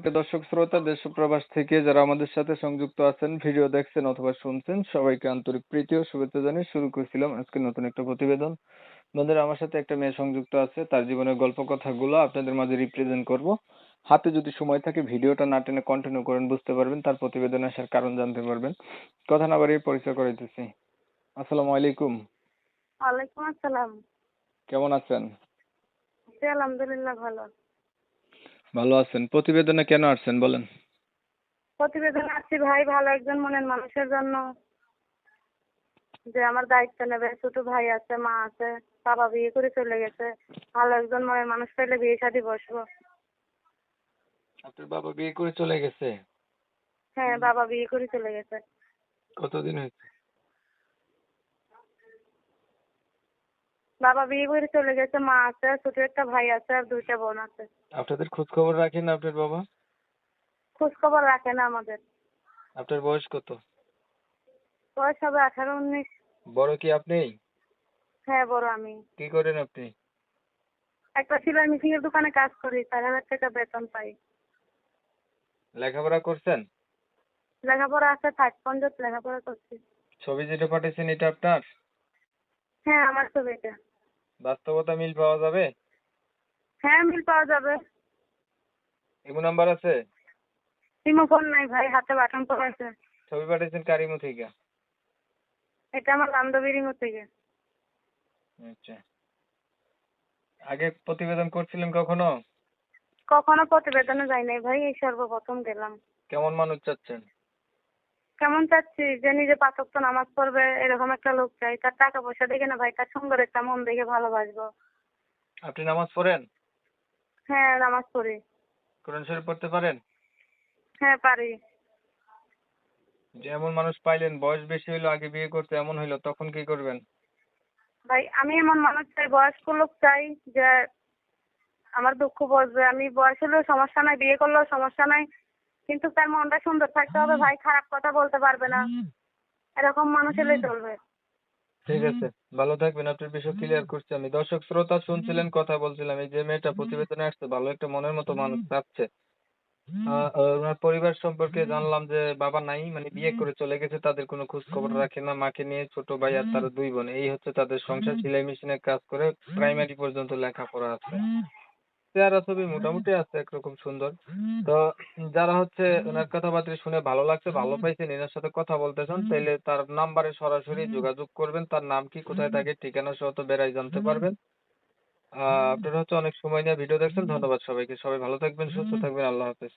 সুপ্রিয় দর্শক শ্রোতা, দেশ ও প্রবাস থেকে যারা আমাদের সাথে সংযুক্ত আছেন, ভিডিও দেখছেন অথবা শুনছেন, সবাইকে আন্তরিক প্রীতি ও শুভেচ্ছা জানিয়ে শুরু করছিলাম আজকে নতুন একটা প্রতিবেদন। বন্ধুরা, আমার সাথে একটা মেয়ে সংযুক্ত আছে, তার জীবনের গল্প কথাগুলো আপনাদের মাঝে রিপ্রেজেন্ট করব। হাতে যদি সময় থাকে ভিডিওটা না টেনে কন্টিনিউ করেন, বুঝতে পারবেন, তার প্রতিবেদনে আসার কারণ জানতে পারবেন। কথা না বাড়িয়ে পরিচয় করাইতেছি। আসসালামু আলাইকুম। ওয়ালাইকুম আসসালাম। কেমন আছেন? জি আলহামদুলিল্লাহ ভালো। ভালো আছেন? প্রতিবেদনে কেন আসছেন বলেন? প্রতিবেদনে আসছি ভাই ভালো একজন মনের মানুষের জন্য, যে আমার দায়িত্ব নেবে। ছোট ভাই আছে, মা আছে, বাবা বিয়ে করে চলে গেছে। ভালো একজন মনের মানুষ পেলে বিয়ে শাদী বসবো। আপনার বাবা বিয়ে করে চলে গেছে? হ্যাঁ, বাবা বিয়ে করে চলে গেছে। কতদিন হয়েছে? বাবা বিয়ে করে চলে গেছে, মা আছে, ছোট একটা ভাই আছে আর দুইটা বোন আছে। আপনাদের খোঁজ খবর রাখেন না আপনার বাবা? খোঁজ খবর রাখে না আমাদের। আপনার বয়স কত? বয়স হবে 18-19। বড় কি আপনি? হ্যাঁ, বড় আমি। কি করেন আপনি? একটা সেলাই মেশিন এর দোকানে কাজ করি, 4,000 টাকা বেতন পাই। লেখাপড়া করছেন? লেখাপড়া আছে, 5 পর্যন্ত লেখাপড়া করছি। ছবি যেটা পাঠিয়েছেন এটা আপনার? হ্যাঁ, আমার তো এটা। বাস্তবতা মিল পাওয়া যাবে? হ্যাঁ, মিল পাওয়া যাবে। ইমো নাম্বার আছে? সিমো ফোন নাই ভাই, হাতে বাটন ফোন আছে। ছবি পাঠিয়েছেন কার ইমো থেকে? এটা আমার বান্ধবীর ইমো থেকে। আচ্ছা। আগে প্রতিবেদন করছিলেন কখনো? কখনো প্রতিবেদনে যাই নাই ভাই, এই সর্বপ্রথম গেলাম। কেমন মানুষ চাচ্ছেন? কেমন চাচ্ছি, যে নিজে 5 ওয়াক্ত নামাজ পড়বে এরকম একটা লোক চাই। তার টাকা পয়সা দেখে না ভাই, তার সুন্দর একটা মন দেখে ভালোবাসবো। আপনি নামাজ পড়েন? হ্যাঁ, নামাজ পড়ি। কোরআন শরীফ পড়তে পারেন? হ্যাঁ, পারি। যে এমন মানুষ পাইলেন, বয়স বেশি হইলো, আগে বিয়ে করতে এমন হইলো, তখন কি করবেন? ভাই আমি এমন মানুষ চাই, বয়স্ক লোক চাই, যে আমার দুঃখ বুঝবে। আমি বয়স হলেও সমস্যা নাই, বিয়ে করলেও সমস্যা নাই, কিন্তু তার মনটা সুন্দর থাকতে হবে ভাই, খারাপ কথা বলতে পারবে না, এরকম মানুষ হলেই চলবে। ঠিক আছে, ভালো থাকবেন। আপনার বিষয় ক্লিয়ার করছি আমি। দর্শক শ্রোতা শুনছিলেন, কথা বলছিলাম। এই যে মেয়েটা প্রতিবেদনে আসছে, ভালো একটা মনের মতো মানুষ চাচ্ছে। ওনার পরিবার সম্পর্কে জানলাম যে বাবা নাই, মানে বিয়ে করে চলে গেছে, তাদের কোনো খোঁজ খবর রাখে না। মাকে নিয়ে ছোট ভাই আর তার 2 বোন, এই হচ্ছে তাদের সংসার। সেলাই মেশিনের কাজ করে, প্রাইমারি পর্যন্ত লেখাপড়া আছে। চেহারা ছবি মোটামুটি আছে একরকম সুন্দর। তো যারা হচ্ছে ওনার কথাবার্তা শুনে ভালো লাগছে, ভালো পাইছেন, এনার সাথে কথা বলতে চান, তাইলে তার নাম্বারে সরাসরি যোগাযোগ করবেন। তার নাম কি, কোথায় থাকে, ঠিকানা সহ তো বেড়াই জানতে পারবেন। আপনারা হচ্ছে অনেক সময় নিয়ে ভিডিও দেখছেন। ধন্যবাদ সবাইকে। সবাই ভালো থাকবেন, সুস্থ থাকবেন। আল্লাহ হাফেজ।